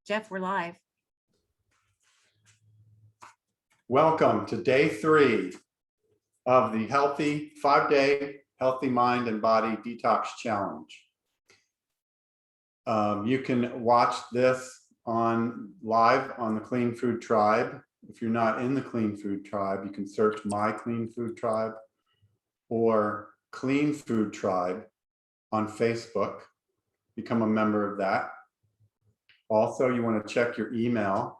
Jeff, we're live. Welcome to day 3 of the 5-day Healthy Mind and Body Detox Challenge. You can watch this live on the Clean Food Tribe. If you're not in the Clean Food Tribe, you can search My Clean Food Tribe or Clean Food Tribe on Facebook. Become a member of that. Also, you want to check your email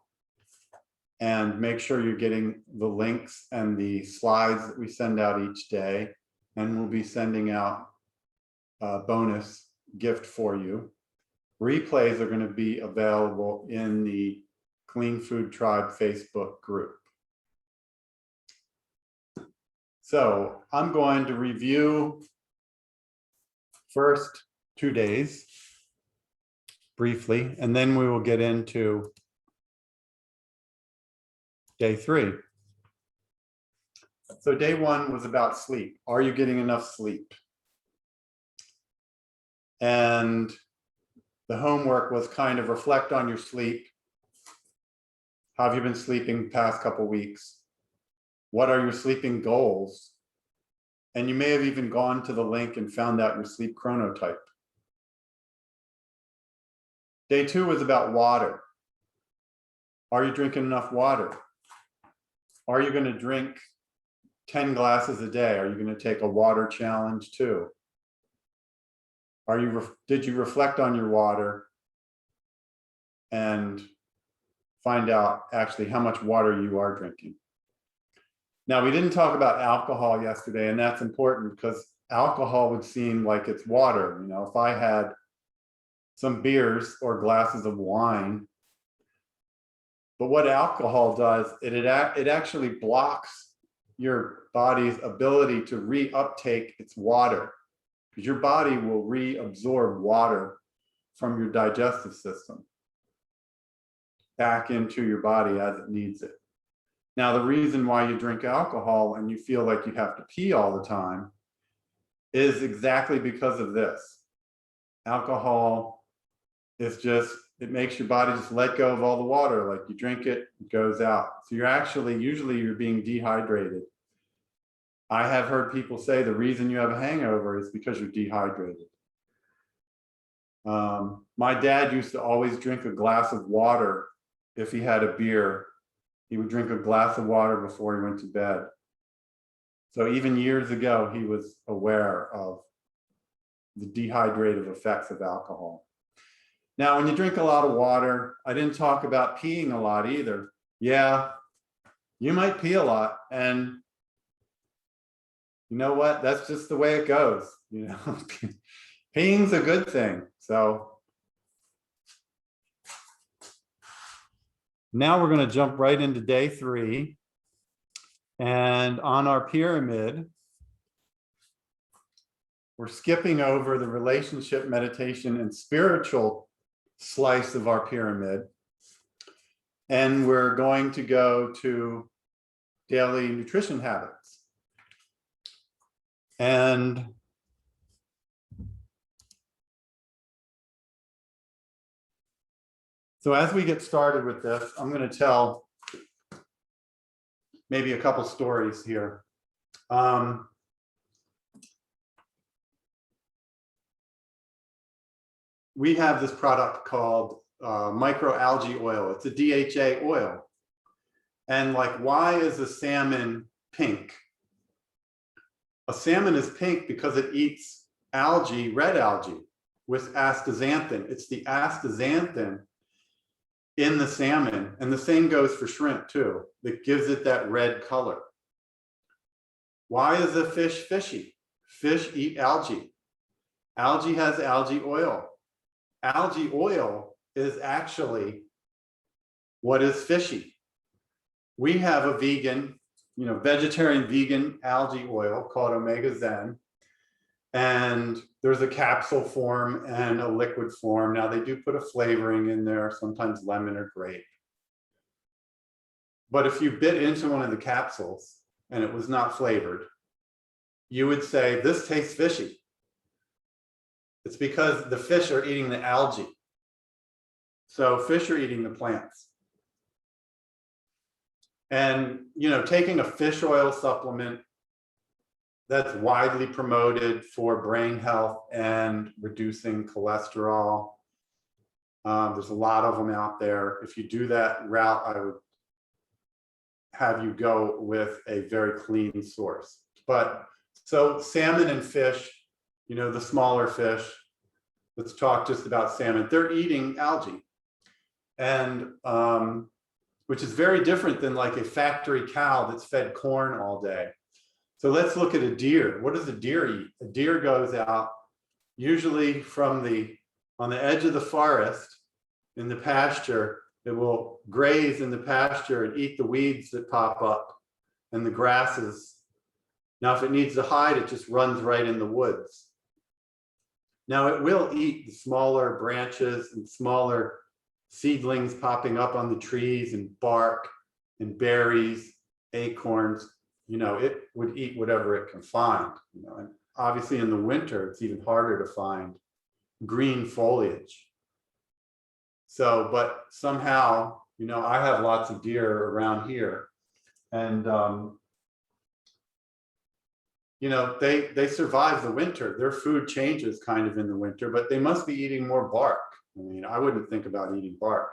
and make sure you're getting the links and the slides that we send out each day. And we'll be sending out a bonus gift for you. Replays are going to be available in the Clean Food Tribe Facebook group. So I'm going to review first 2 days briefly, and then we will get into day 3. So day 1 was about sleep. Are you getting enough sleep? And the homework was kind of reflect on your sleep. How have you been sleeping the past couple weeks? What are your sleeping goals? And you may have even gone to the link and found out your sleep chronotype. Day 2 was about water. Are you drinking enough water? Are you going to drink 10 glasses a day? Are you going to take a water challenge too? Did you reflect on your water and find out actually how much water you are drinking? Now, we didn't talk about alcohol yesterday, and that's important because alcohol would seem like it's water. You know, if I had some beers or glasses of wine, but what alcohol does, it actually blocks your body's ability to reuptake its water, because your body will reabsorb water from your digestive system back into your body as it needs it. Now, the reason why you drink alcohol and you feel like you have to pee all the time is exactly because of this. Alcohol is just, it makes your body just let go of all the water. Like you drink it, it goes out. So usually you're being dehydrated. I have heard people say the reason you have a hangover is because you're dehydrated. My dad used to always drink a glass of water. If he had a beer, he would drink a glass of water before he went to bed. So even years ago, he was aware of the dehydrative effects of alcohol. Now, when you drink a lot of water, I didn't talk about peeing a lot either. Yeah, you might pee a lot, and you know what? That's just the way it goes. You know, peeing's a good thing. So now we're going to jump right into day 3. And on our pyramid, we're skipping over the relationship, meditation, and spiritual slice of our pyramid. And we're going to go to daily nutrition habits. And so as we get started with this, I'm going to tell maybe a couple stories here. We have this product called microalgae oil. It's a DHA oil. And like, why is a salmon pink? A salmon is pink because it eats algae, red algae, with astaxanthin. It's the astaxanthin in the salmon, and the same goes for shrimp too, that gives it that red color. Why is a fish fishy? Fish eat algae. Algae has algae oil. Algae oil is actually what is fishy. We have a vegan, vegetarian vegan algae oil called Omega Zen. And there's a capsule form and a liquid form. Now they do put a flavoring in there, sometimes lemon or grape. But if you bit into one of the capsules and it was not flavored, you would say, this tastes fishy. It's because the fish are eating the algae. So fish are eating the plants. And, you know, taking a fish oil supplement that's widely promoted for brain health and reducing cholesterol. There's a lot of them out there. If you do that route, I would have you go with a very clean source. But so salmon and fish, you know, the smaller fish, let's talk just about salmon. They're eating algae, and which is very different than like a factory cow that's fed corn all day. So let's look at a deer. What does a deer eat? A deer goes out usually from on the edge of the forest in the pasture. It will graze in the pasture and eat the weeds that pop up and the grasses. Now, if it needs to hide, it just runs right in the woods. Now, it will eat the smaller branches and smaller seedlings popping up on the trees and bark and berries, acorns. You know, it would eat whatever it can find. You know, and obviously in the winter, it's even harder to find green foliage. So, but somehow, you know, I have lots of deer around here, and you know, they survive the winter. Their food changes kind of in the winter, but they must be eating more bark. I mean, I wouldn't think about eating bark.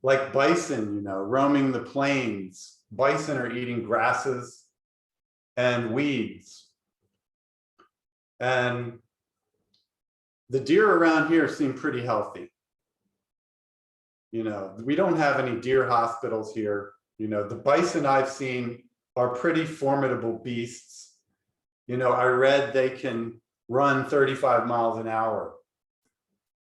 Like bison, you know, roaming the plains. Bison are eating grasses and weeds. And the deer around here seem pretty healthy. You know, we don't have any deer hospitals here. You know, the bison I've seen are pretty formidable beasts. You know, I read they can run 35 miles an hour.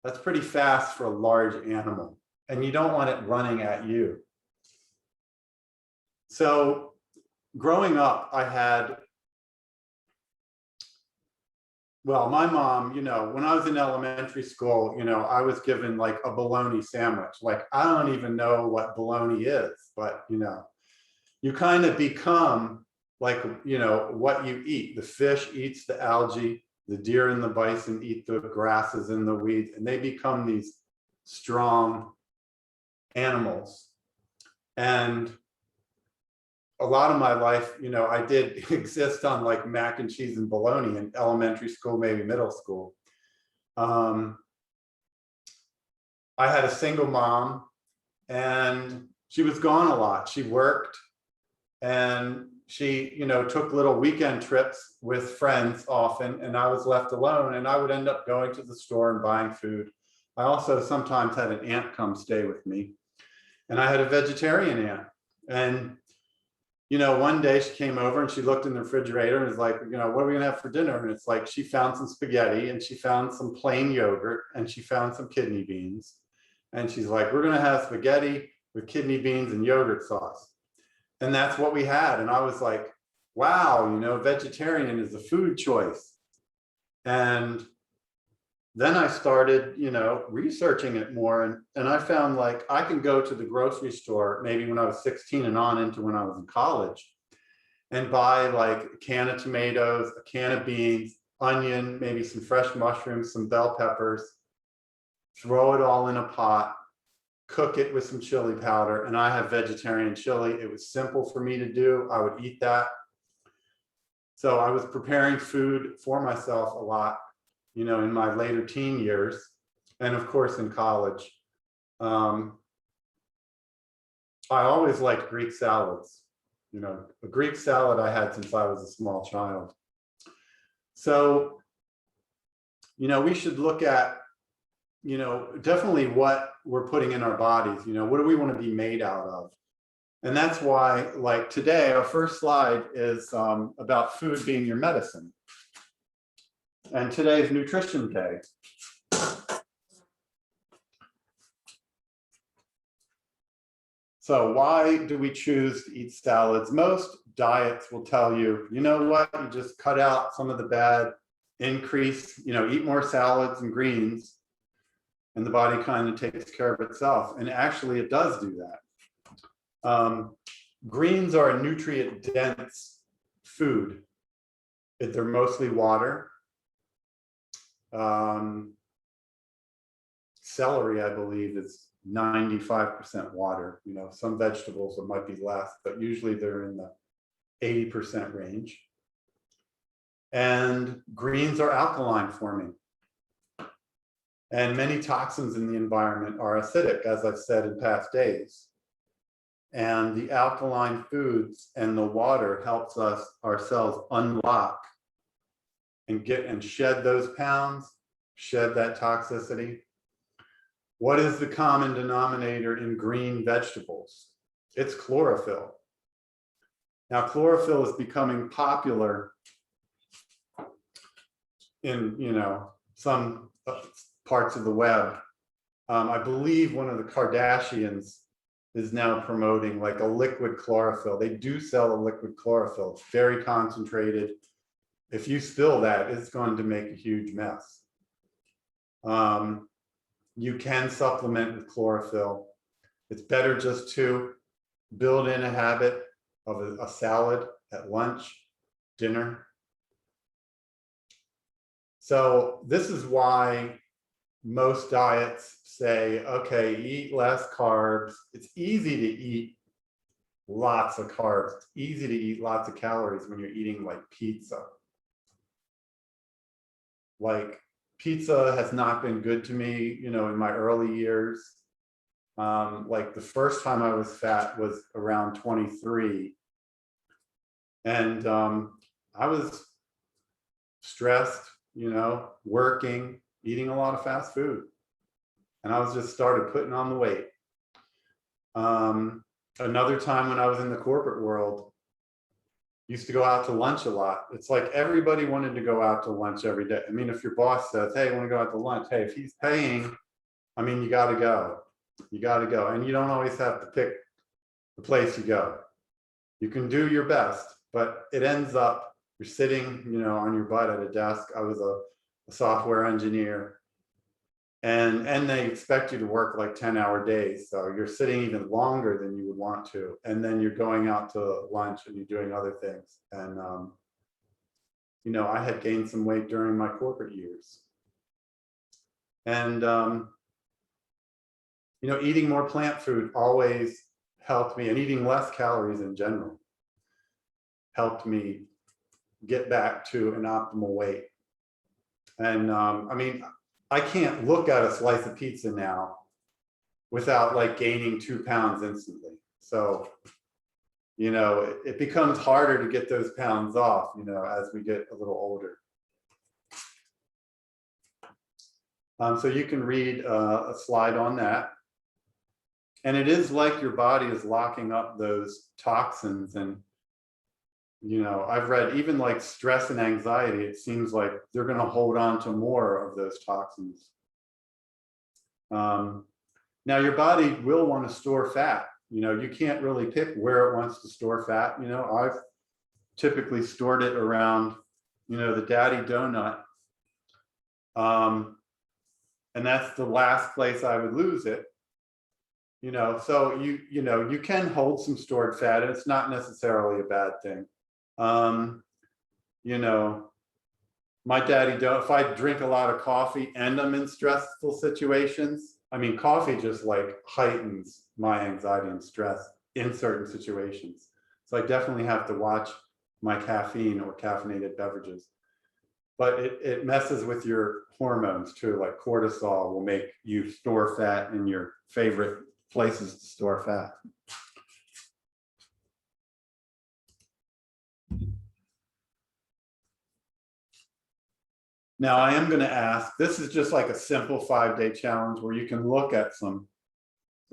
That's pretty fast for a large animal, and you don't want it running at you. So growing up, I had, well, my mom, you know, when I was in elementary school, you know, I was given like a bologna sandwich. Like, I don't even know what bologna is, but, you know, you kind of become like, you know, what you eat. The fish eats the algae, the deer and the bison eat the grasses and the weeds, and they become these strong animals. And a lot of my life, you know, I did exist on like mac and cheese and bologna in elementary school, maybe middle school. I had a single mom, and she was gone a lot. She worked, and she, you know, took little weekend trips with friends often, and I was left alone, and I would end up going to the store and buying food. I also sometimes had an aunt come stay with me, and I had a vegetarian aunt. And you know, one day she came over and she looked in the refrigerator and was like, you know, what are we gonna have for dinner? And it's like, she found some spaghetti and she found some plain yogurt and she found some kidney beans. And she's like, we're gonna have spaghetti with kidney beans and yogurt sauce. And that's what we had. And I was like, wow, you know, vegetarian is a food choice. And then I started, you know, researching it more, and I found like I can go to the grocery store maybe when I was 16 and on into when I was in college and buy like a can of tomatoes, a can of beans, onion, maybe some fresh mushrooms, some bell peppers, throw it all in a pot, cook it with some chili powder, and I have vegetarian chili. It was simple for me to do. I would eat that. So I was preparing food for myself a lot, you know, in my later teen years, and of course in college. I always liked Greek salads. You know, a Greek salad I had since I was a small child. So, you know, we should look at, you know, definitely what we're putting in our bodies. You know, what do we want to be made out of? And that's why, like today, our first slide is about food being your medicine. And today is Nutrition Day. So why do we choose to eat salads? Most diets will tell you, you know what, you just cut out some of the bad, increase, you know, eat more salads and greens, and the body kind of takes care of itself. And actually it does do that. Greens are a nutrient-dense food. They're mostly water. celery, I believe, is 95% water. You know, some vegetables it might be less, but usually they're in the 80% range. And greens are alkaline forming. And many toxins in the environment are acidic, as I've said in past days. And the alkaline foods and the water helps us ourselves unlock and shed those pounds, shed that toxicity. What is the common denominator in green vegetables? It's chlorophyll. Now, chlorophyll is becoming popular in, you know, some parts of the web. I believe one of the Kardashians is now promoting like a liquid chlorophyll. They do sell a liquid chlorophyll. It's very concentrated. If you spill that, it's going to make a huge mess. You can supplement with chlorophyll. It's better just to build in a habit of a salad at lunch, dinner. So this is why most diets say, okay, eat less carbs. It's easy to eat lots of carbs. It's easy to eat lots of calories when you're eating like pizza. Like pizza has not been good to me, you know, in my early years. Like the first time I was fat was around 23. And I was stressed, you know, working, eating a lot of fast food. And I was just started putting on the weight. Another time when I was in the corporate world, used to go out to lunch a lot. It's like everybody wanted to go out to lunch every day. I mean, if your boss says, hey, I want to go out to lunch, hey, if he's paying, I mean, you got to go. You got to go. And you don't always have to pick the place you go. You can do your best, but it ends up, you're sitting, you know, on your butt at a desk. I was a software engineer, and they expect you to work like 10-hour days. So you're sitting even longer than you would want to. And then you're going out to lunch and you're doing other things. And, you know, I had gained some weight during my corporate years. And, you know, eating more plant food always helped me, and eating less calories in general helped me get back to an optimal weight. And I mean, I can't look at a slice of pizza now without like gaining 2 pounds instantly. So, you know, it becomes harder to get those pounds off, you know, as we get a little older. So you can read a slide on that. And it is like your body is locking up those toxins. And, you know, I've read even like stress and anxiety, it seems like they're going to hold on to more of those toxins. Now, your body will want to store fat. You know, you can't really pick where it wants to store fat. You know, I've typically stored it around, you know, the daddy donut. And that's the last place I would lose it. You know, so you know, you can hold some stored fat, and it's not necessarily a bad thing. You know, my daddy if I drink a lot of coffee and I'm in stressful situations, I mean, coffee just like heightens my anxiety and stress in certain situations. So I definitely have to watch my caffeine or caffeinated beverages. But it messes with your hormones too, like cortisol will make you store fat in your favorite places to store fat. Now I am going to ask, this is just like a simple 5-day challenge where you can look at some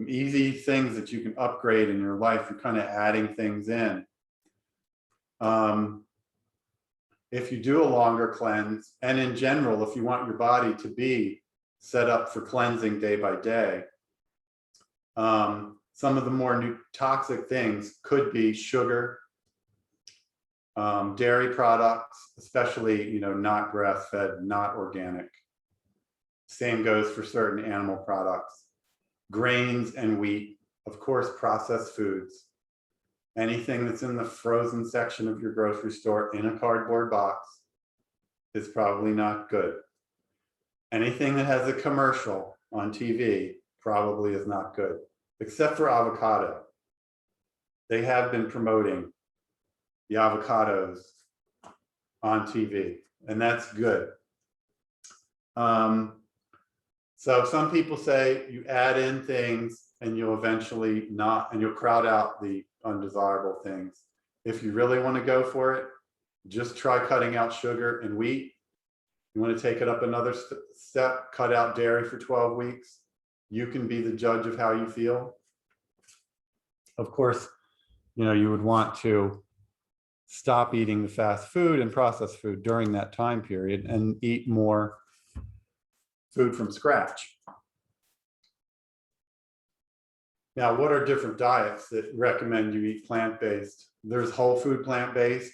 easy things that you can upgrade in your life. You're kind of adding things in. If you do a longer cleanse, and in general, if you want your body to be set up for cleansing day by day, some of the more toxic things could be sugar, dairy products, especially, you know, not grass-fed, not organic. Same goes for certain animal products. Grains and wheat, of course, processed foods. Anything that's in the frozen section of your grocery store in a cardboard box is probably not good. Anything that has a commercial on TV probably is not good, except for avocado. They have been promoting the avocados on TV, and that's good. So some people say you add in things and you'll eventually not, and you'll crowd out the undesirable things. If you really want to go for it, just try cutting out sugar and wheat. You want to take it up another step, cut out dairy for 12 weeks. You can be the judge of how you feel. Of course, you know, you would want to stop eating the fast food and processed food during that time period and eat more food from scratch. Now, what are different diets that recommend you eat plant-based? There's whole food plant-based,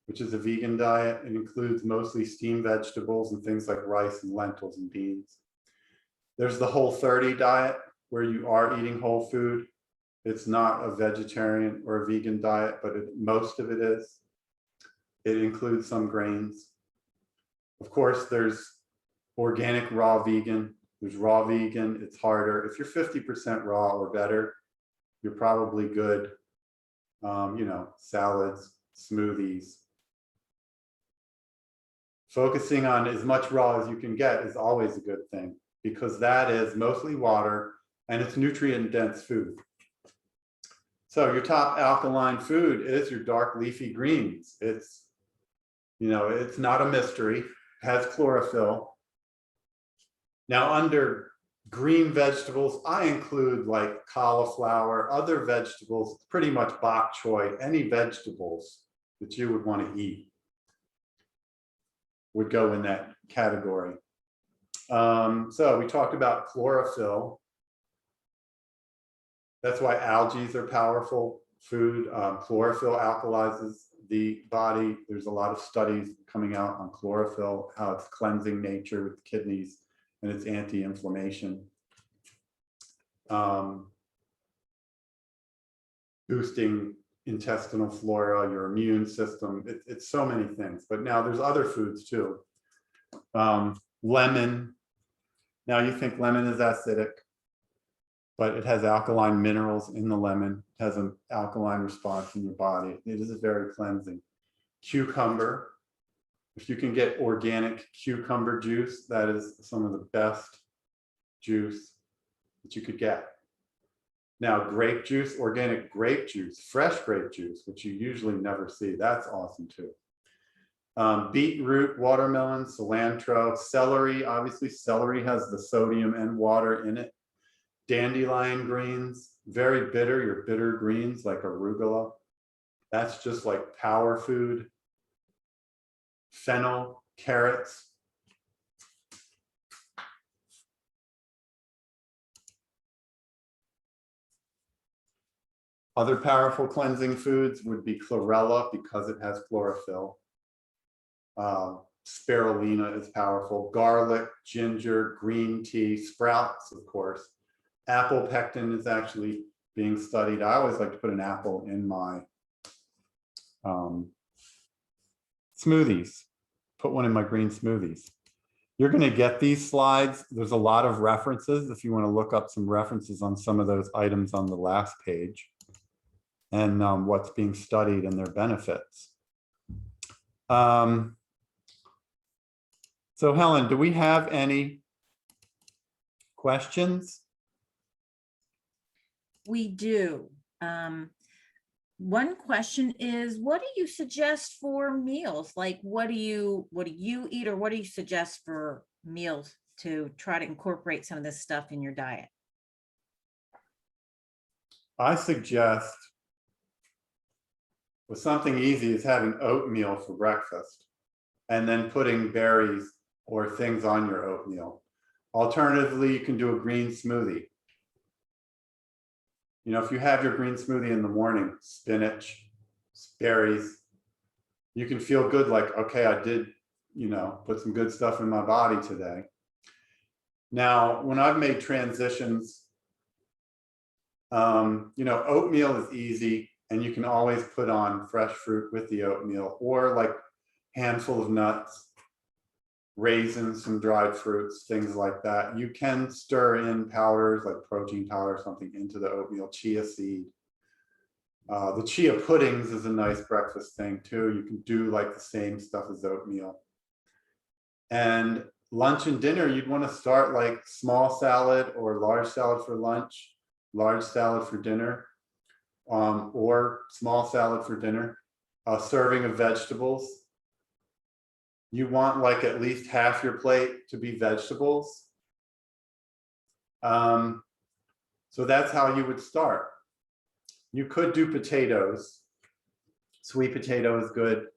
which is a vegan diet. It includes mostly steamed vegetables and things like rice and lentils and beans. There's the Whole30 diet, where you are eating whole food. It's not a vegetarian or a vegan diet, but most of it is. It includes some grains. Of course, there's organic raw vegan. There's raw vegan. It's harder. If you're 50% raw or better, you're probably good. You know, salads, smoothies. Focusing on as much raw as you can get is always a good thing, because that is mostly water and it's nutrient dense food. So your top alkaline food is your dark leafy greens. It's, you know, it's not a mystery. It has chlorophyll. Now, under green vegetables, I include like cauliflower, other vegetables, pretty much bok choy, any vegetables that you would want to eat would go in that category. So we talked about chlorophyll. That's why algae are powerful food. Chlorophyll alkalizes the body. There's a lot of studies coming out on chlorophyll, how it's cleansing nature with the kidneys, and it's anti-inflammation. Boosting intestinal flora, your immune system. It's so many things. But now there's other foods too. Lemon. Now you think lemon is acidic, but it has alkaline minerals in the lemon. It has an alkaline response in your body. It is very cleansing. Cucumber. If you can get organic cucumber juice, that is some of the best juice that you could get. Now, grape juice, organic grape juice, fresh grape juice, which you usually never see, that's awesome too. Beetroot, watermelon, cilantro, celery. Obviously, celery has the sodium and water in it. Dandelion greens, very bitter, your bitter greens like arugula. That's just like power food. Fennel, carrots. Other powerful cleansing foods would be chlorella, because it has chlorophyll. Spirulina is powerful. Garlic, ginger, green tea, sprouts, of course. Apple pectin is actually being studied. I always like to put an apple in my smoothies. Put one in my green smoothies. You're going to get these slides. There's a lot of references if you want to look up some references on some of those items on the last page, and what's being studied and their benefits. So Helen, do we have any questions? We do. One question is, what do you suggest for meals? Like, what do you eat, or what do you suggest for meals to try to incorporate some of this stuff in your diet? I suggest, well, something easy is having oatmeal for breakfast and then putting berries or things on your oatmeal. Alternatively, you can do a green smoothie. You know, if you have your green smoothie in the morning, spinach, berries, you can feel good, like, okay, I did, you know, put some good stuff in my body today. Now, when I've made transitions, you know, oatmeal is easy, and you can always put on fresh fruit with the oatmeal, or like handful of nuts, raisins, some dried fruits, things like that. You can stir in powders like protein powder or something into the oatmeal, chia seed. The chia puddings is a nice breakfast thing too. You can do like the same stuff as oatmeal. And lunch and dinner, you'd want to start like small salad or large salad for lunch, large salad for dinner, or small salad for dinner, a serving of vegetables. You want like at least half your plate to be vegetables. So that's how you would start. You could do potatoes. Sweet potato is good.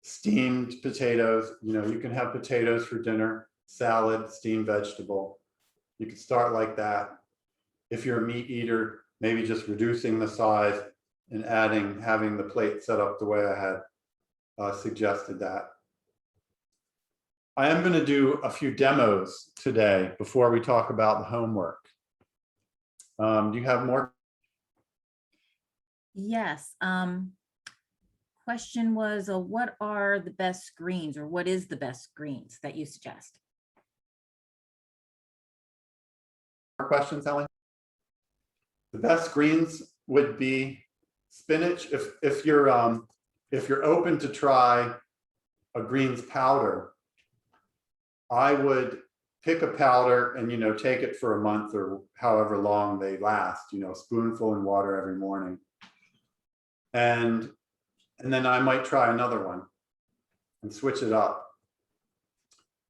Steamed potatoes, you can have potatoes for dinner, salad, steamed vegetable. You could start like that. If you're a meat eater, maybe just reducing the size and having the plate set up the way I had suggested that. I am going to do a few demos today before we talk about the homework. Do you have more? Yes. Question was, what are the best screens, or what is the best screens that you suggest? Questions, Ellie? The best greens would be spinach. If you're open to try a greens powder, I would pick a powder and take it for a month or however long they last. A spoonful in water every morning, and then I might try another one and switch it up.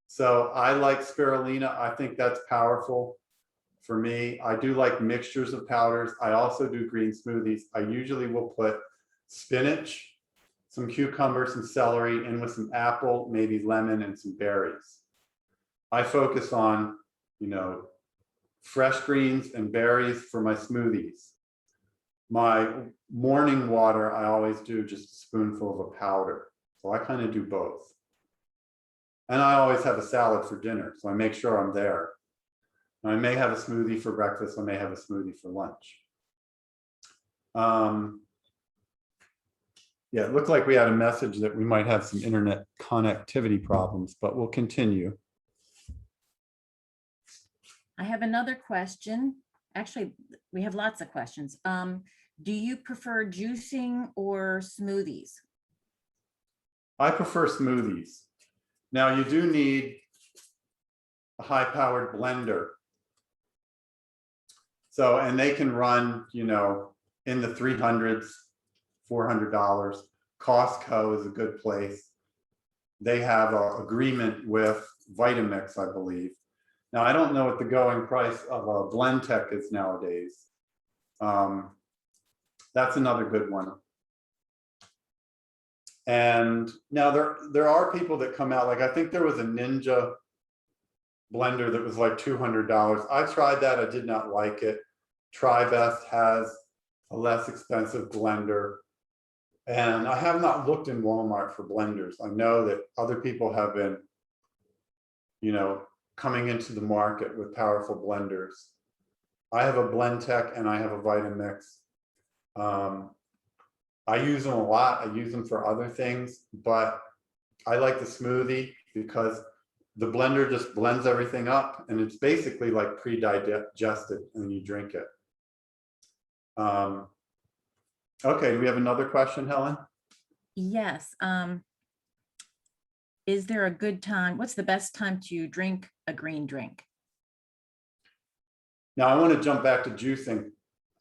So I like spirulina. I think that's powerful. For me, I do like mixtures of powders. I also do green smoothies. I usually will put spinach, some cucumber, some celery, in with some apple, maybe lemon, and some berries. I focus on, fresh greens and berries for my smoothies. My morning water, I always do just a spoonful of a powder. So I kind of do both. And I always have a salad for dinner, so I make sure I'm there. I may have a smoothie for breakfast. I may have a smoothie for lunch. Yeah, it looked like we had a message that we might have some internet connectivity problems, but we'll continue. I have another question. Actually, we have lots of questions. Do you prefer juicing or smoothies? I prefer smoothies. Now, you do need a high-powered blender. So, and they can run, in the 300s, $400. Costco is a good place. They have an agreement with Vitamix, I believe. Now, I don't know what the going price of a Blendtec is nowadays. That's another good one. And now there are people that come out, like I think there was a Ninja blender that was like $200. I tried that. I did not like it. PlantBased has a less expensive blender. And I have not looked in Walmart for blenders. I know that other people have been, coming into the market with powerful blenders. I have a Blendtec and I have a Vitamix. I use them a lot. I use them for other things, but I like the smoothie because the blender just blends everything up and it's basically like pre-digested when you drink it. Okay, do we have another question, Helen? Yes. Is there a good time? What's the best time to drink a green drink? Now I want to jump back to juicing.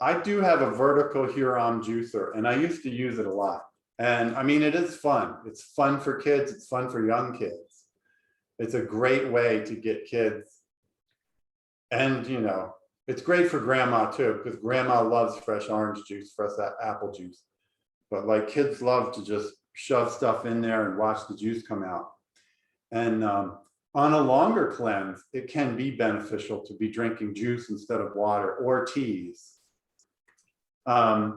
I do have a vertical Huron juicer and I used to use it a lot. And I mean, it is fun. It's fun for kids. It's fun for young kids. It's a great way to get kids. And, it's great for grandma too, because grandma loves fresh orange juice, fresh apple juice. But like kids love to just shove stuff in there and watch the juice come out. And on a longer cleanse, it can be beneficial to be drinking juice instead of water or teas. I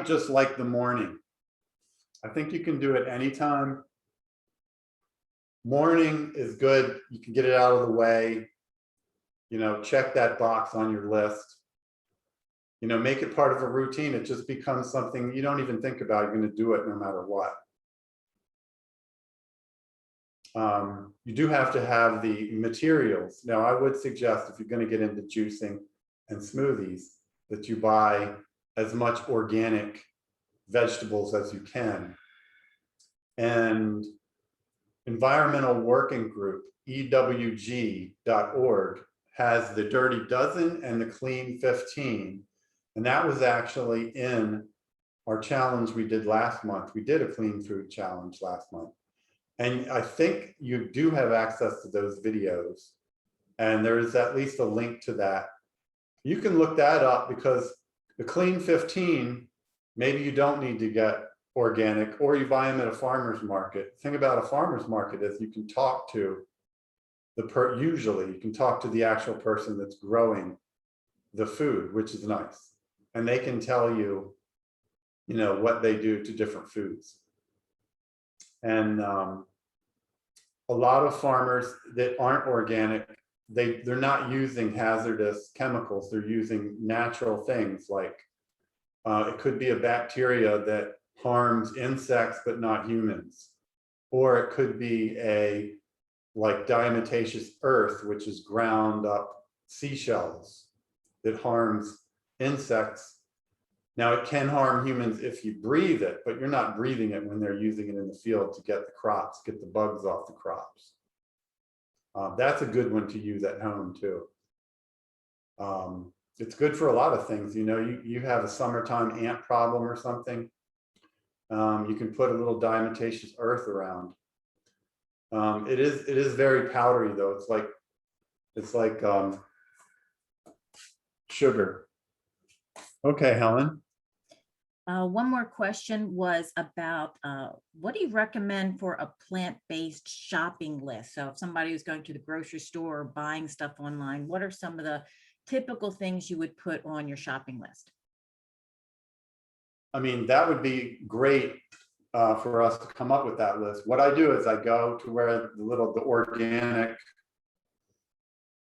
just like the morning. I think you can do it anytime. Morning is good. You can get it out of the way. Check that box on your list. Make it part of a routine. It just becomes something you don't even think about. You're going to do it no matter what. You do have to have the materials. Now, I would suggest if you're going to get into juicing and smoothies that you buy as much organic vegetables as you can. And Environmental Working Group, EWG.org, has the Dirty Dozen and the Clean 15. And that was actually in our challenge we did last month. We did a clean food challenge last month. And I think you do have access to those videos. And there is at least a link to that. You can look that up because the Clean 15, maybe you don't need to get organic, or you buy them at a farmer's market. The thing about a farmer's market is you can talk to usually you can talk to the actual person that's growing the food, which is nice. And they can tell you, you know, what they do to different foods. And a lot of farmers that aren't organic, they're not using hazardous chemicals. They're using natural things like it could be a bacteria that harms insects but not humans, or it could be a like diatomaceous earth, which is ground up seashells that harms insects. Now, it can harm humans if you breathe it, but you're not breathing it when they're using it in the field to get the crops, get the bugs off the crops. That's a good one to use at home too. It's good for a lot of things. You know, you have a summertime ant problem or something. You can put a little diatomaceous earth around. It is very powdery though. It's like sugar. Okay, Helen. One more question was about what do you recommend for a plant-based shopping list? So if somebody was going to the grocery store or buying stuff online, what are some of the typical things you would put on your shopping list? I mean, that would be great for us to come up with that list. What I do is I go to where the organic,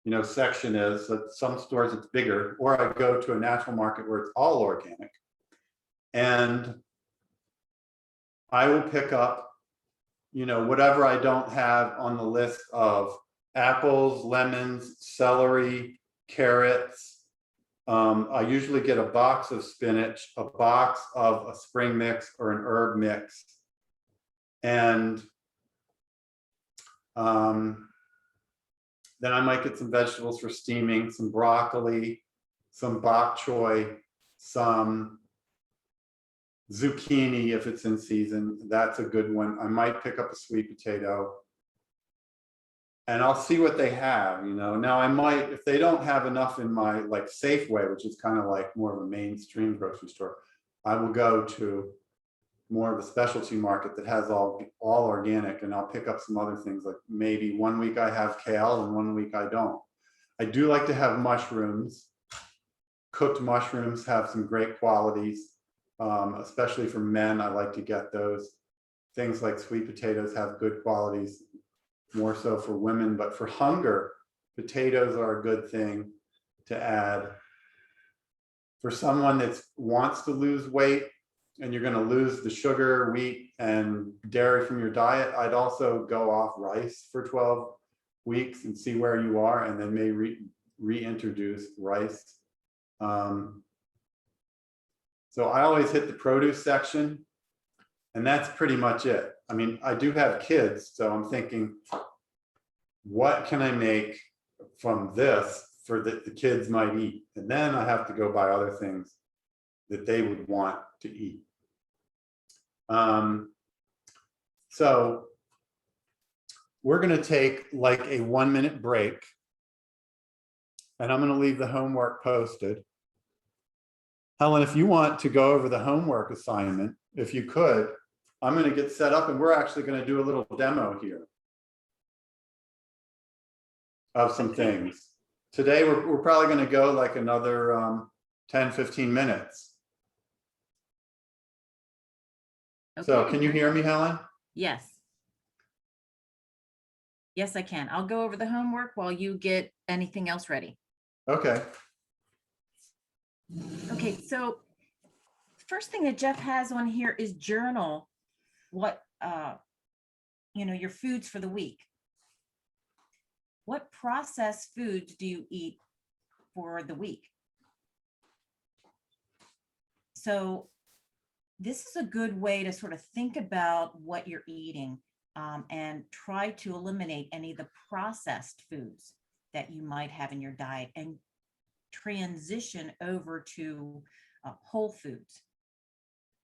you know, section is. At some stores it's bigger, or I go to a natural market where it's all organic. And I will pick up, you know, whatever I don't have on the list of apples, lemons, celery, carrots. I usually get a box of spinach, a box of a spring mix or an herb mix. And then I might get some vegetables for steaming, some broccoli, some bok choy, some zucchini if it's in season. That's a good one. I might pick up a sweet potato. And I'll see what they have, you know. Now I might, if they don't have enough in my like Safeway, which is kind of like more of a mainstream grocery store, I will go to more of a specialty market that has all organic, and I'll pick up some other things. Like maybe one week I have kale and one week I don't. I do like to have mushrooms. Cooked mushrooms have some great qualities, especially for men. I like to get those. Things like sweet potatoes have good qualities, more so for women, but for hunger, potatoes are a good thing to add. For someone that wants to lose weight and you're going to lose the sugar, wheat, and dairy from your diet, I'd also go off rice for 12 weeks and see where you are, and then may reintroduce rice. So I always hit the produce section, and that's pretty much it. I mean, I do have kids, so I'm thinking, what can I make from this for that the kids might eat? And then I have to go buy other things that they would want to eat. So we're going to take like a 1-minute break, and I'm going to leave the homework posted. Helen, if you want to go over the homework assignment, if you could, I'm going to get set up, and we're actually going to do a little demo here of some things. Today, we're probably going to go like another 10, 15 minutes. Okay. So can you hear me, Helen? Yes. Yes, I can. I'll go over the homework while you get anything else ready. Okay. Okay, so first thing that Jeff has on here is journal what your foods for the week. What processed foods do you eat for the week? So this is a good way to sort of think about what you're eating, and try to eliminate any of the processed foods that you might have in your diet and transition over to whole foods.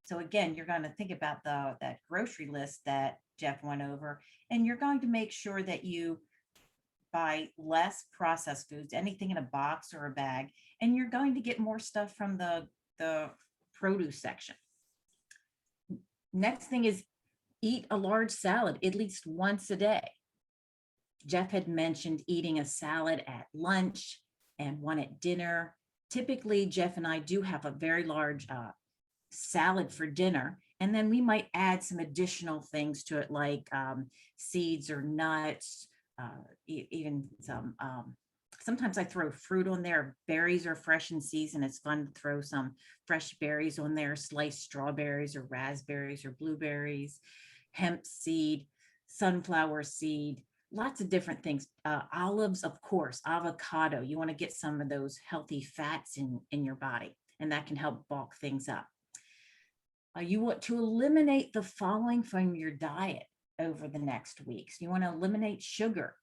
So again, you're going to think about that grocery list that Jeff went over, and you're going to make sure that you buy less processed foods, anything in a box or a bag, and you're going to get more stuff from the produce section. Next thing is eat a large salad at least once a day. Jeff had mentioned eating a salad at lunch and one at dinner. Typically, Jeff and I do have a very large salad for dinner, and then we might add some additional things to it, like seeds or nuts, even some. Sometimes I throw fruit on there. Berries are fresh in season. It's fun to throw some fresh berries on there, sliced strawberries or raspberries or blueberries, hemp seed, sunflower seed, lots of different things. Olives, of course, avocado. You want to get some of those healthy fats in your body, and that can help bulk things up. You want to eliminate the following from your diet over the next weeks. You want to eliminate sugar,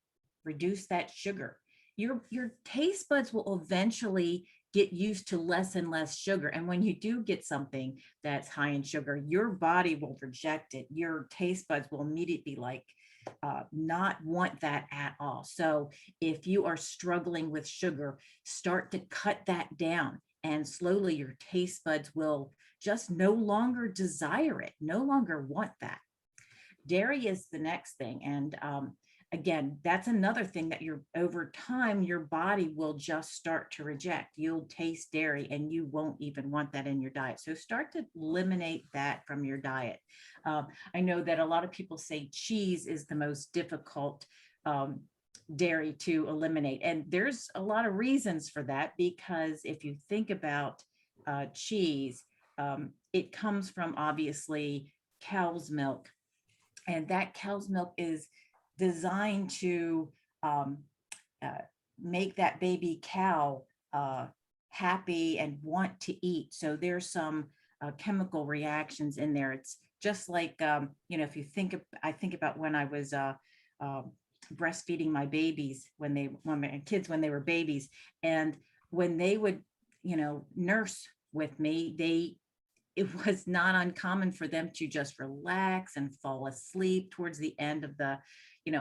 reduce that sugar. Your taste buds will eventually get used to less and less sugar. And when you do get something that's high in sugar, your body will reject it. Your taste buds will immediately not want that at all. So if you are struggling with sugar, start to cut that down, and slowly your taste buds will just no longer desire it, no longer want that. Dairy is the next thing. And again, that's another thing that over time, your body will just start to reject. You'll taste dairy and you won't even want that in your diet. So start to eliminate that from your diet. I know that a lot of people say cheese is the most difficult dairy to eliminate. And there's a lot of reasons for that, because if you think about cheese, it comes from obviously cow's milk, and that cow's milk is designed to make that baby cow happy and want to eat. So there's some chemical reactions in there. It's just like, if you I think about when I was breastfeeding my babies, when my kids, when they were babies, and when they would, nurse with me, it was not uncommon for them to just relax and fall asleep towards the end of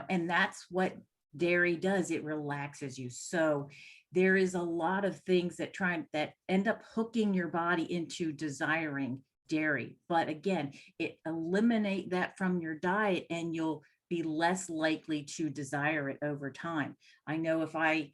and that's what dairy does. It relaxes you. So there is a lot of things that end up hooking your body into desiring dairy. But again, eliminate that from your diet and you'll be less likely to desire it over time. I know if I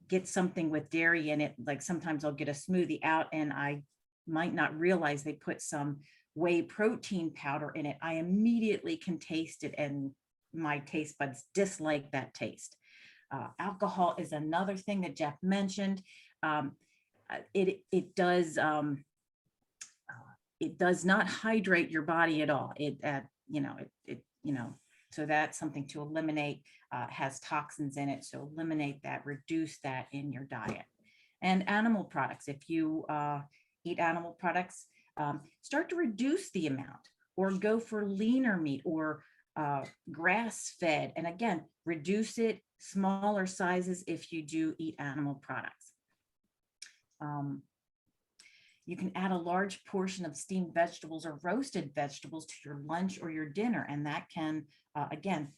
get something with dairy in it, like sometimes I'll get a smoothie out and I might not realize they put some whey protein powder in it. I immediately can taste it and my taste buds dislike that taste. Alcohol is another thing that Jeff mentioned. It does not hydrate your body at all. So that's something to eliminate. Has toxins in it, so eliminate that, reduce that in your diet. And animal products, if you eat animal products, start to reduce the amount, or go for leaner meat or grass-fed. And again, reduce it, smaller sizes if you do eat animal products. You can add a large portion of steamed vegetables or roasted vegetables to your lunch or your dinner, and that can, again,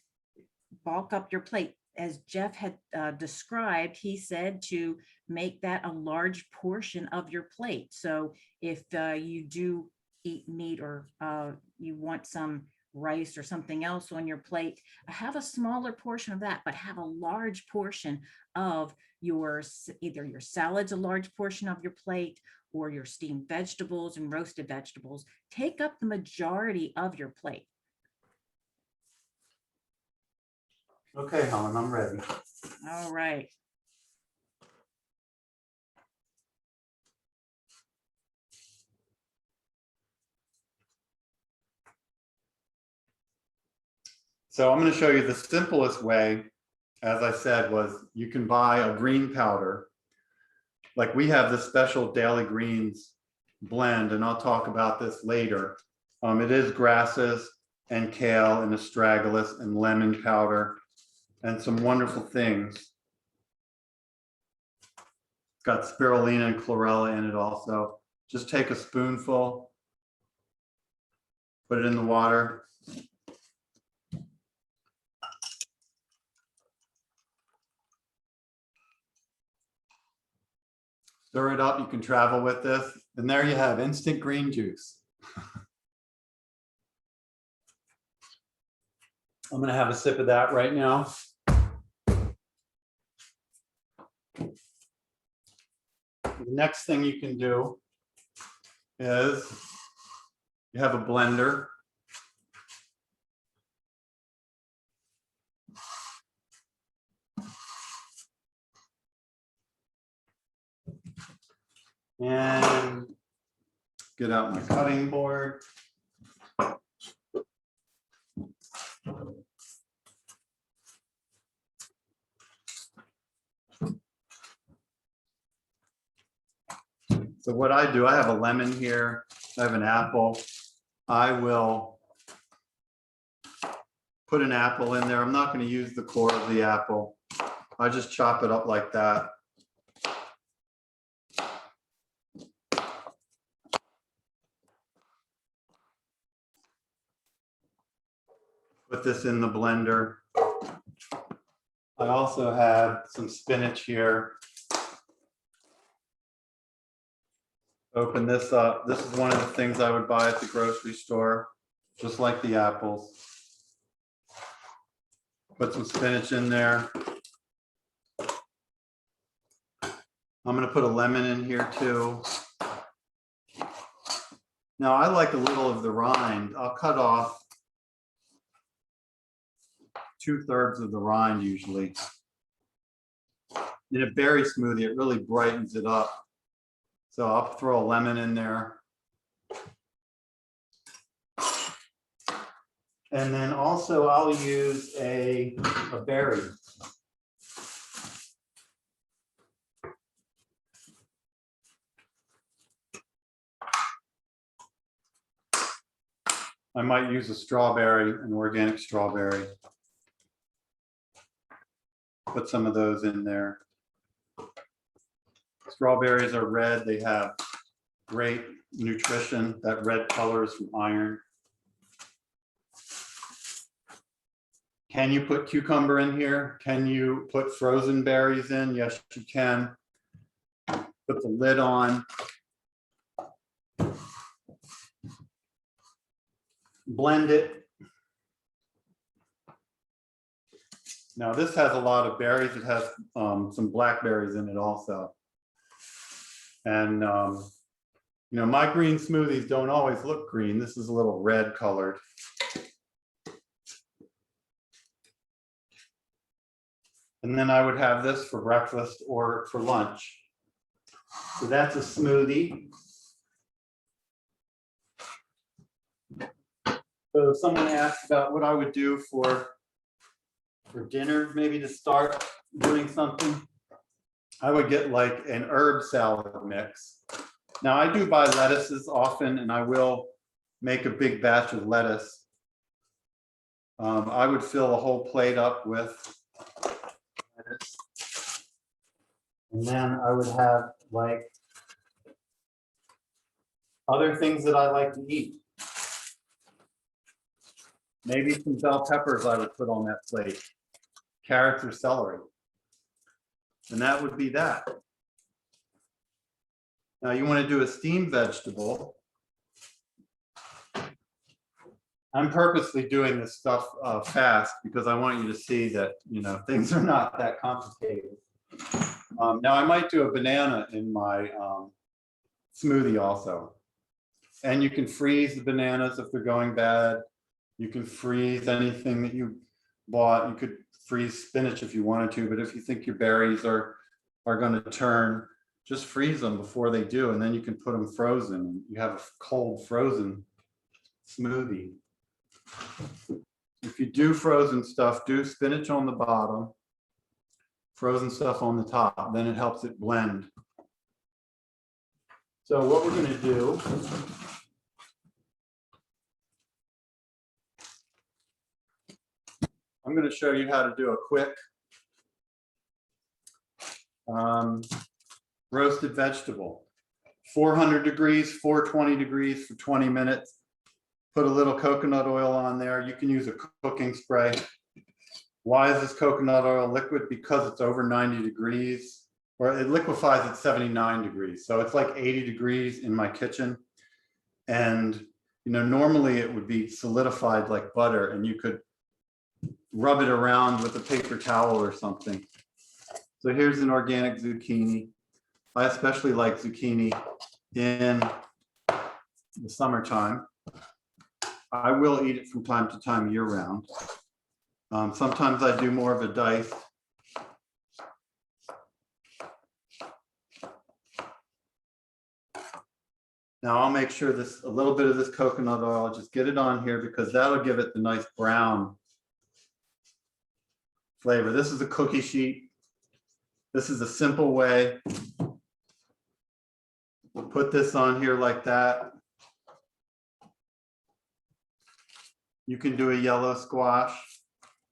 bulk up your plate. As Jeff had described, he said to make that a large portion of your plate. So if you do eat meat, or you want some rice or something else on your plate, have a smaller portion of that, but have a large portion of either your salads, a large portion of your plate, or your steamed vegetables and roasted vegetables take up the majority of your plate. Okay, Helen, I'm ready. All right. So I'm going to show you the simplest way, as I said, was you can buy a green powder. Like we have the special daily greens blend, and I'll talk about this later. It is grasses and kale and astragalus and lemon powder and some wonderful things. It's got spirulina and chlorella in it also. Just take a spoonful, put it in the water. Stir it up, you can travel with this, and there you have instant green juice. I'm gonna have a sip of that right now. The next thing you can do is you have a blender. And get out my cutting board. So what I do, I have a lemon here, I have an apple. I will put an apple in there. I'm not going to use the core of the apple. I just chop it up like that. Put this in the blender. I also have some spinach here. Open this up. This is one of the things I would buy at the grocery store, just like the apples. Put some spinach in there. I'm going to put a lemon in here too. Now I like a little of the rind. I'll cut off 2/3 of the rind usually. In a berry smoothie, it really brightens it up. So I'll throw a lemon in there. And then also I'll use a berry. I might use a strawberry, an organic strawberry. Put some of those in there. Strawberries are red. They have great nutrition. That red color is from iron. Can you put cucumber in here? Can you put frozen berries in? Yes, you can. Put the lid on. Blend it. Now this has a lot of berries. It has some blackberries in it also. And you know, my green smoothies don't always look green. This is a little red colored. And then I would have this for breakfast or for lunch. So that's a smoothie. So if someone asks about what I would do for dinner, maybe to start doing something, I would get like an herb salad mix. Now I do buy lettuces often, and I will make a big batch of lettuce. I would fill a whole plate up with lettuce. And then I would have like other things that I like to eat. Maybe some bell peppers I would put on that plate. Carrots or celery. And that would be that. Now you want to do a steamed vegetable. I'm purposely doing this stuff fast because I want you to see that, you know, things are not that complicated. Now I might do a banana in my smoothie also. And you can freeze the bananas if they're going bad. You can freeze anything that you bought. You could freeze spinach if you wanted to, but if you think your berries are going to turn, just freeze them before they do, and then you can put them frozen. You have a cold frozen smoothie. If you do frozen stuff, do spinach on the bottom, frozen stuff on the top, then it helps it blend. So what we're going to do, I'm going to show you how to do a quick roasted vegetable. 400 degrees, 420 degrees for 20 minutes. Put a little coconut oil on there. You can use a cooking spray. Why is this coconut oil liquid? Because it's over 90 degrees, or it liquefies at 79 degrees. So it's like 80 degrees in my kitchen. And normally it would be solidified like butter, and you could rub it around with a paper towel or something. So here's an organic zucchini. I especially like zucchini in the summertime. I will eat it from time to time year round. Sometimes I do more of a dice. Now I'll make sure a little bit of this coconut oil, just get it on here because that'll give it the nice brown flavor. This is a cookie sheet. This is a simple way. We'll put this on here like that. You can do a yellow squash.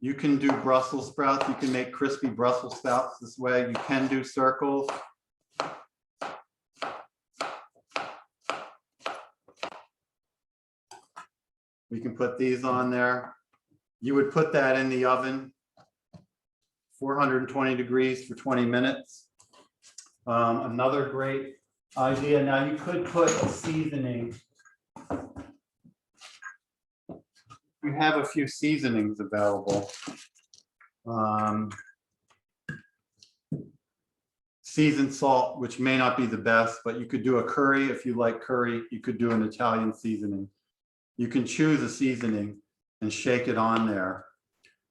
You can do Brussels sprouts. You can make crispy Brussels sprouts this way. You can do circles. We can put these on there. You would put that in the oven, 420 degrees for 20 minutes. Another great idea. Now you could put a seasoning. We have a few seasonings available. Seasoned salt, which may not be the best, but you could do a curry if you like curry. You could do an Italian seasoning. You can choose a seasoning and shake it on there.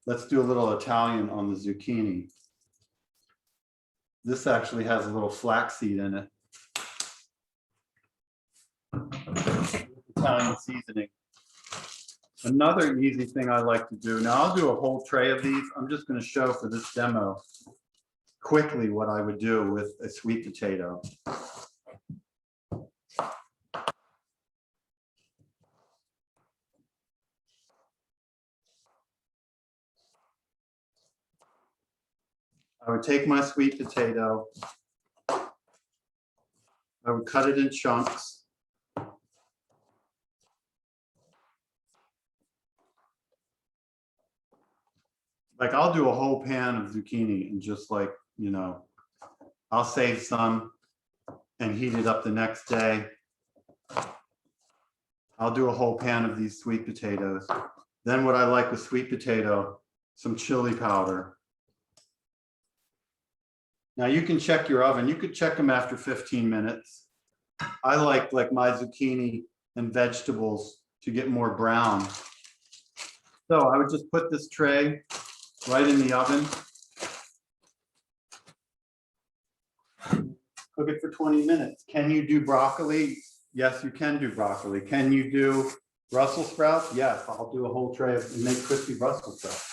Let's do a little Italian on the zucchini. This actually has a little flaxseed in it. Italian seasoning. Another easy thing I like to do, now I'll do a whole tray of these. I'm just going to show for this demo quickly what I would do with a sweet potato. I would take my sweet potato, I would cut it in chunks. Like I'll do a whole pan of zucchini and just like, I'll save some and heat it up the next day. I'll do a whole pan of these sweet potatoes. Then what I like with sweet potato, some chili powder. Now you can check your oven. You could check them after 15 minutes. I like my zucchini and vegetables to get more brown. So I would just put this tray right in the oven. Cook it for 20 minutes. Can you do broccoli? Yes, you can do broccoli. Can you do Brussels sprouts? Yes, I'll do a whole tray and make crispy Brussels sprouts.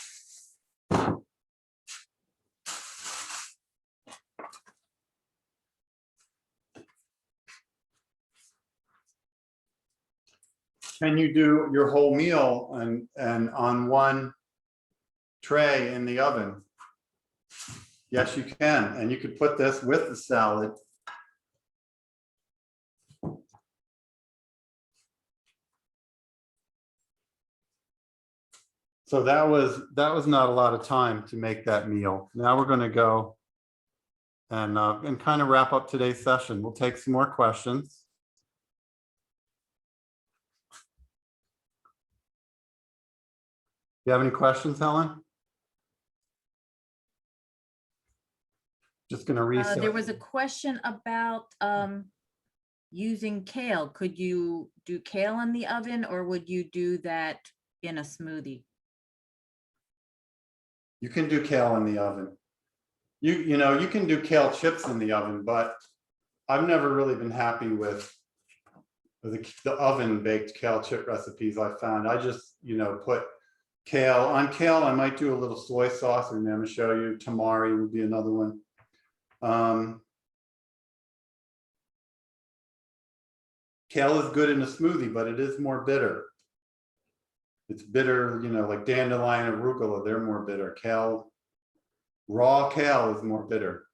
Can you do your whole meal and on one tray in the oven? Yes, you can. And you could put this with the salad. So that was not a lot of time to make that meal. Now we're going to go and kind of wrap up today's session. We'll take some more questions. Do you have any questions, Helen? Just going to reset. There was a question about using kale. Could you do kale in the oven, or would you do that in a smoothie? You can do kale in the oven. You can do kale chips in the oven, but I've never really been happy with the oven baked kale chip recipes I found. I just, put Kale. On kale, I might do a little soy sauce, and I'm going to show you. Tamari would be another one. Kale is good in a smoothie, but it is more bitter. It's bitter, like dandelion, arugula, they're more bitter. Kale, raw kale is more bitter.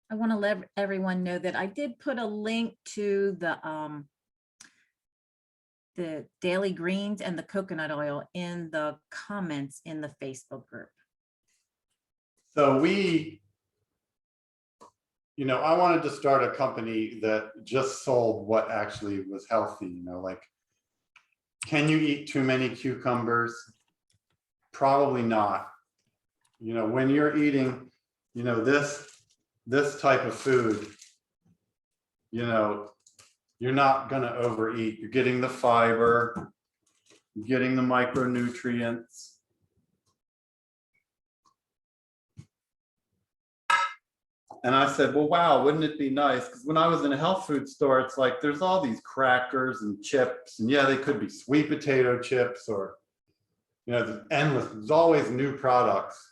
I want to let everyone know that I did put a link to the daily greens and the coconut oil in the comments in the Facebook group. So I wanted to start a company that just sold what actually was healthy, like, can you eat too many cucumbers? Probably not. When you're eating, this type of food, you're not going to overeat. You're getting the fiber, you're getting the micronutrients. And I said, well, wow, wouldn't it be nice? Because when I was in a health food store, it's like there's all these crackers and chips. And yeah, they could be sweet potato chips or, there's endless, there's always new products.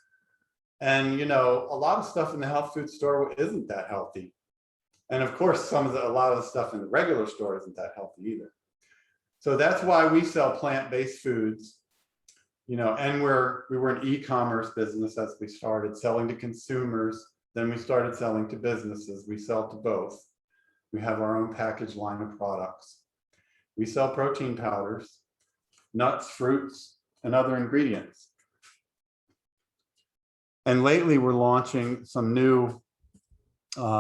And, a lot of stuff in the health food store isn't that healthy. And of course, a lot of the stuff in the regular store isn't that healthy either. So that's why we sell plant-based foods, and we were an e-commerce business as we started selling to consumers. Then we started selling to businesses. We sell to both. We have our own package line of products. We sell protein powders, nuts, fruits, and other ingredients. And lately we're launching some new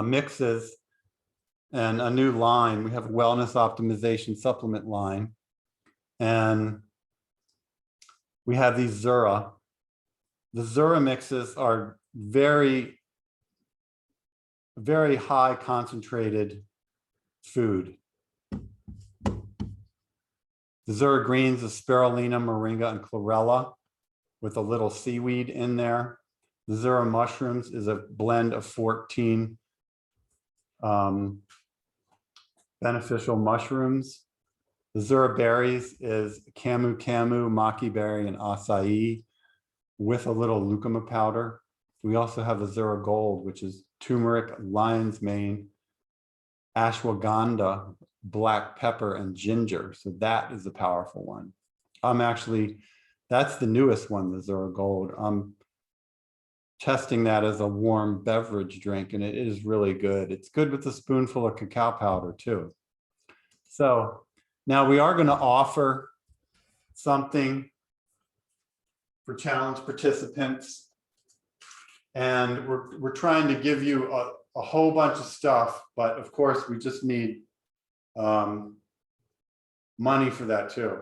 mixes and a new line. We have a wellness optimization supplement line. And we have these Zura. The Zura mixes are very, very high concentrated food. The Zura greens is spirulina, moringa, and chlorella with a little seaweed in there. The Zura mushrooms is a blend of 14 beneficial mushrooms. The Zura berries is camu camu, maki berry, and acai with a little lucuma powder. We also have the Zura gold, which is turmeric, lion's mane, ashwagandha, black pepper, and ginger. So that is a powerful one. That's the newest one, the Zura gold. I'm testing that as a warm beverage drink, and it is really good. It's good with a spoonful of cacao powder too. So now we are going to offer something for challenge participants, and we're trying to give you a whole bunch of stuff, but of course we just need money for that too.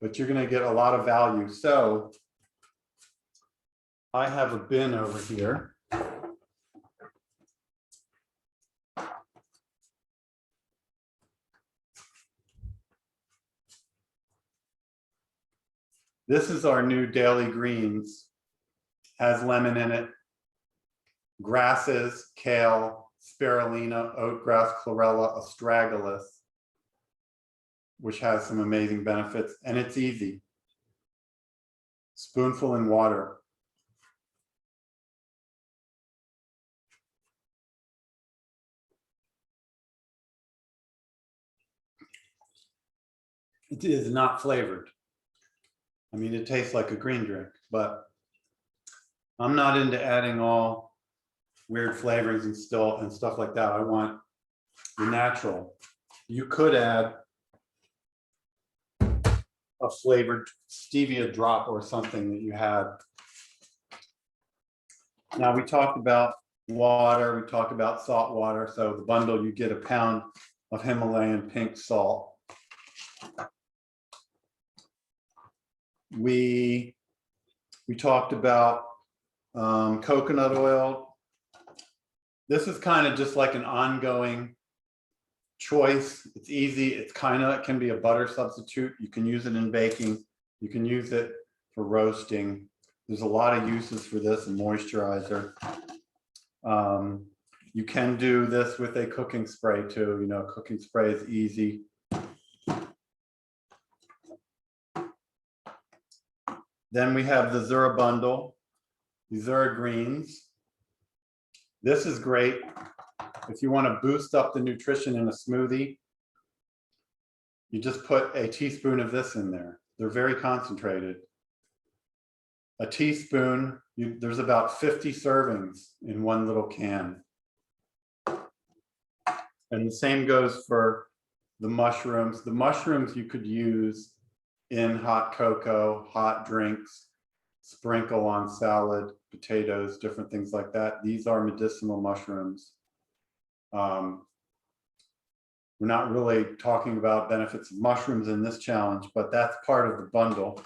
But you're going to get a lot of value. So I have a bin over here. This is our new daily greens. Has lemon in it. Grasses, kale, spirulina, oatgrass, chlorella, astragalus, which has some amazing benefits, and it's easy. Spoonful in water. It is not flavored. I mean, it tastes like a green drink, but I'm not into adding all weird flavorings and stuff like that. I want the natural. You could add a flavored stevia drop or something that you had. Now we talked about water, we talked about salt water. So the bundle, you get a pound of Himalayan pink salt. We talked about coconut oil. This is kind of just like an ongoing choice. It's easy. It can be a butter substitute. You can use it in baking. You can use it for roasting. There's a lot of uses for this, a moisturizer. You can do this with a cooking spray too. You know, cooking spray is easy. Then we have the Zura bundle, the Zura greens. This is great if you want to boost up the nutrition in a smoothie. You just put a teaspoon of this in there. They're very concentrated. A teaspoon, there's about 50 servings in one little can. And the same goes for the mushrooms. The mushrooms you could use in hot cocoa, hot drinks, sprinkle on salad, potatoes, different things like that. These are medicinal mushrooms. We're not really talking about benefits of mushrooms in this challenge, but that's part of the bundle.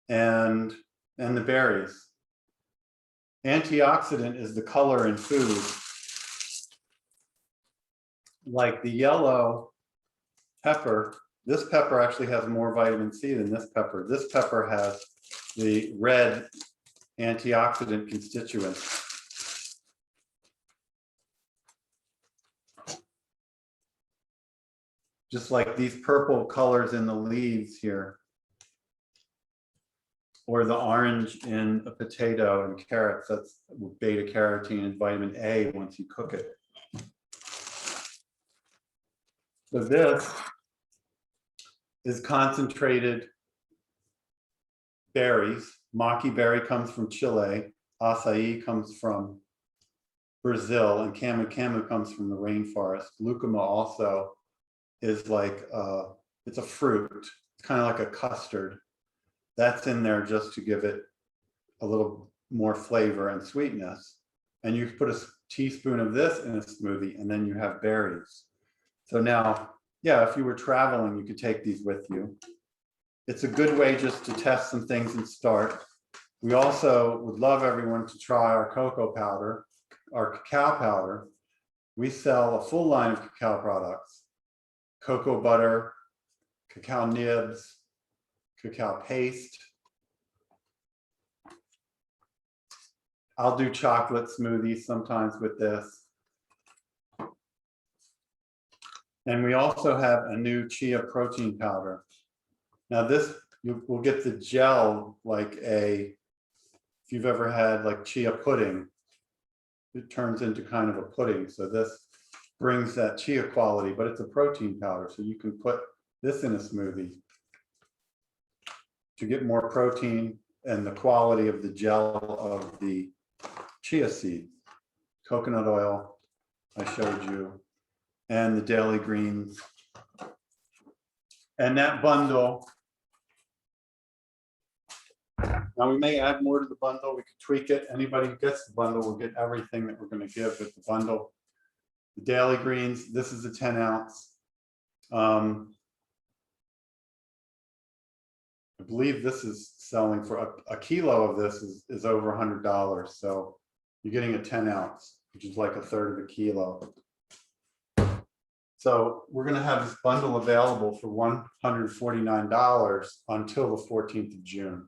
And the berries. Antioxidant is the color in food. Like the yellow pepper, this pepper actually has more vitamin C than this pepper. This pepper has the red antioxidant constituent. Just like these purple colors in the leaves here, or the orange in a potato and carrots, that's beta carotene and vitamin A once you cook it. So this is concentrated berries. Maqui berry comes from Chile, acai comes from Brazil, and camu camu comes from the rainforest. Lucuma also is like, it's a fruit. It's kind of like a custard. That's in there just to give it a little more flavor and sweetness. And you put a teaspoon of this in a smoothie, and then you have berries. So now, yeah, if you were traveling, you could take these with you. It's a good way just to test some things and start. We also would love everyone to try our cocoa powder, our cacao powder. We sell a full line of cacao products: cocoa butter, cacao nibs, cacao paste. I'll do chocolate smoothies sometimes with this. And we also have a new chia protein powder. Now this, we'll get the gel like if you've ever had like chia pudding, it turns into kind of a pudding. So this brings that chia quality, but it's a protein powder. So you can put this in a smoothie to get more protein and the quality of the gel of the chia seed. Coconut oil, I showed you, and the daily greens. And that bundle, now we may add more to the bundle, we could tweak it. Anybody who gets the bundle will get everything that we're going to give with the bundle. The daily greens, this is a 10 ounce. I believe this is selling for a kilo of this is over $100. So you're getting a 10 ounce, which is like a third of a kilo. So we're going to have this bundle available for $149 until the 14th of June.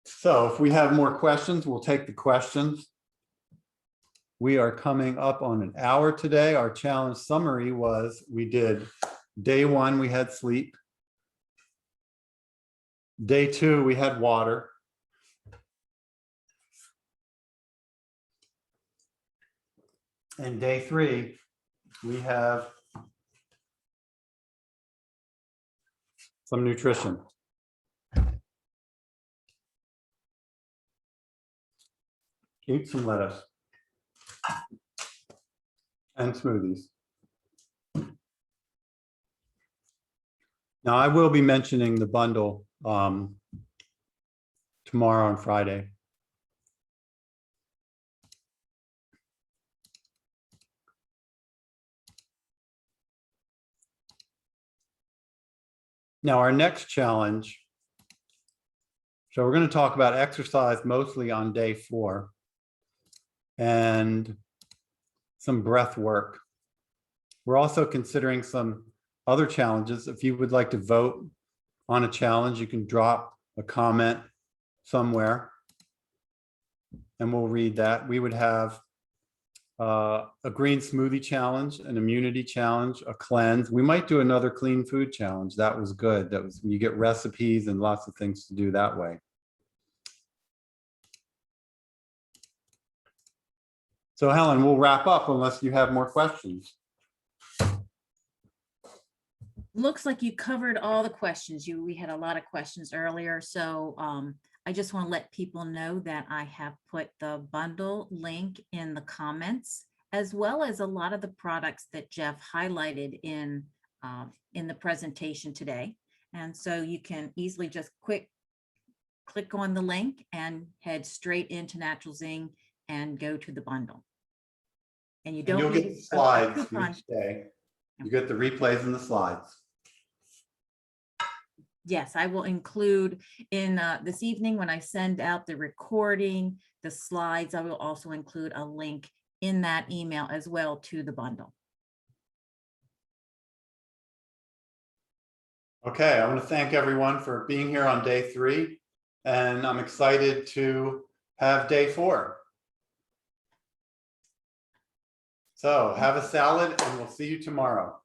So if we have more questions, we'll take the questions. We are coming up on an hour today. Our challenge summary was, we did day 1, we had sleep. Day 2, we had water. And day 3, we have some nutrition. Eat some lettuce and smoothies. Now, I will be mentioning the bundle tomorrow and Friday. Now, our next challenge, so we're going to talk about exercise mostly on day 4 and some breath work. We're also considering some other challenges. If you would like to vote on a challenge, you can drop a comment somewhere and we'll read that. We would have a green smoothie challenge, an immunity challenge, a cleanse. We might do another clean food challenge. That was good. That was, you get recipes and lots of things to do that way. So Helen, we'll wrap up unless you have more questions. Looks like you covered all the questions. We had a lot of questions earlier. So I just want to let people know that I have put the bundle link in the comments, as well as a lot of the products that Jeff highlighted in the presentation today. And so you can easily just click on the link and head straight into Natural Zing and go to the bundle. And you don't You'll need get the a slides coupon. each day. You get the replays and the slides. Yes, I will include in this evening when I send out the recording, the slides, I will also include a link in that email as well to the bundle. Okay, I want to thank everyone for being here on day 3, and I'm excited to have day 4. So have a salad and we'll see you tomorrow.